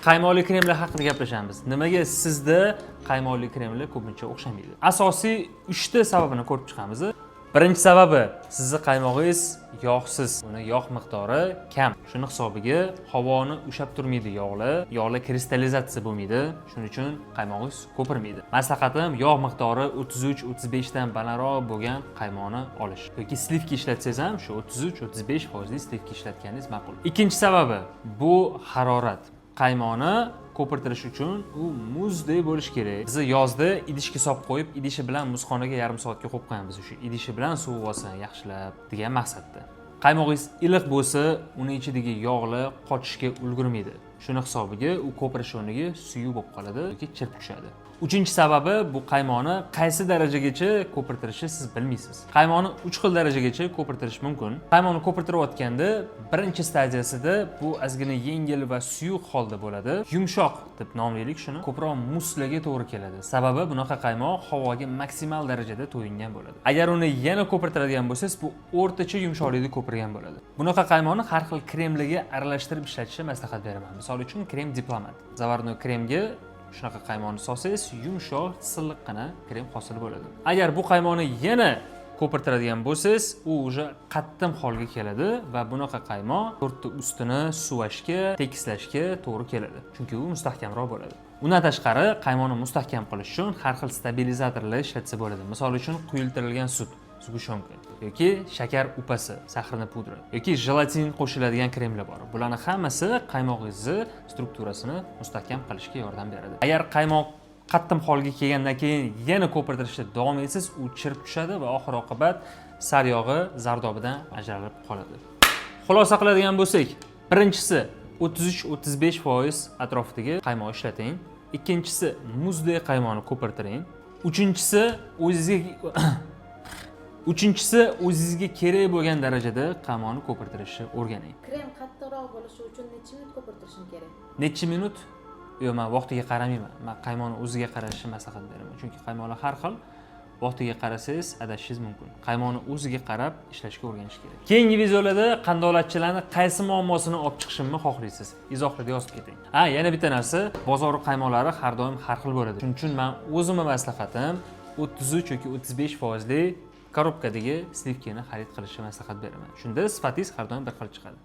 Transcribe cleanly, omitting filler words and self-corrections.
qaymoqli kremlar haqida gaplashamiz. Nimaga sizda qaymoqli kremlar ko'pincha o'xshamaydi? Asosiy 3 ta sababini ko'rib chiqamiz. Birinchi sababi, sizning qaymog'ingiz yog'siz, uni yog' miqdori kam. Shuning hisobiga havoni ushab turmaydi yog'lar kristallizatsiya bo'lmaydi. Shuning uchun qaymog'ingiz ko'pirmaydi. Maslahatim yog' miqdori 33-35 dan balandroq bo'lgan qaymoqni olish. Yoki slivka ishlatsangiz ham shu 33-35% slivka ishlatganingiz ma'qul. Ikkinchi sababi bu harorat. Qaymoqni ko'pirtirish uchun u muzdek bo'lish kerak. Biz yozda idishga solib qo'yib, idishi bilan muzxonaga yarim soatga qo'yib qo'yamiz. O'sha idishi bilan suv olsin, yaxshilab degan maqsadda. Qaymog'ingiz iliq bo'lsa, uni ichidagi yog'lar qochishga ulgurmaydi. Shuning hisobiga u ko'pirish o'rniga suyuq bo'lib qoladi yoki chirib tushadi. Uchinchi sababi bu qaymoqni qaysi darajagacha ko'pirtirishni siz bilmaysiz. Qaymoqni 3 xil darajagacha ko'pirtirish mumkin. Qaymoqni ko'pirtirayotganda birinchi stadiyasida bu ozgina yengil va suyuq holda bo'ladi. Yumshoq deb nomlaylik shuni. Ko'proq muslarga to'g'ri keladi. Sababi bunaqa qaymoq havoga maksimal darajada to'yingan bo'ladi. Agar uni yana ko'pirtiradigan bo'lsangiz, bu o'rtacha yumshoqlikda ko'pirgan bo'ladi. Bunaqa qaymoqni har xil kremlarga aralashtirib ishlatishni maslahat beraman. Misol uchun krem diplomat. Zavarnoy kremga shunaqa qaymoqni solsangiz, yumshoq, silliqqina krem hosil bo'ladi. Agar bu qaymoqni yana ko'pirtiradigan bo'lsangiz, u уже qattiq holga keladi va bunaqa qaymoq tortni ustini suvashga, tekislashga to'g'ri keladi. Chunki u mustahkamroq bo'ladi. Undan tashqari, qaymoqni mustahkam qilish uchun har xil stabilizatorlar ishlatsa bo'ladi. Misol uchun quyultirilgan sut, sug'ushonka yoki shakar upasi, saxarni pudra yoki jelatin qo'shiladigan kremlar bor. Bularning hammasi qaymoqingizni strukturasini mustahkam qilishga yordam beradi. Agar qaymoq qattiq holga kelgandan keyin yana ko'pirtirishda davom etsangiz, u chirib tushadi va oxir-oqibat saryog'i zardobidan ajralib qoladi. Xulosa qiladigan bo'lsak, birinchisi 33-35% atrofidagi qaymoq ishlating. Ikkinchisi muzdek qaymoqni ko'pirtiring. Uchinchisi o'zingizga kerak bo'lgan darajada qaymoqni ko'pirtirishni o'rganing. Krem qattiqroq bo'lishi uchun necha minut ko'pirtirishim kerak? Necha minut? Yo'q, men vaqtiga qaramayman. Men qaymoqni o'ziga qarashni maslahat beraman. Chunki qaymoqlar har xil. Vaqtiga qarasangiz adashishingiz mumkin. Qaymoqni o'ziga qarab ishlashga o'rganish kerak. Keyingi videolarda qandolatchilarni qaysi muammosini olib chiqishimni xohlaysiz? Izohlarda yozib keting. Yana bitta narsa, bozor qaymoqlari har doim har xil bo'ladi. Shuning uchun men o'zimning maslahatim 33 yoki 35% korobkadagi slivkani xarid qilishni maslahat beraman. Shunda sifatingiz har doim bir xil chiqadi.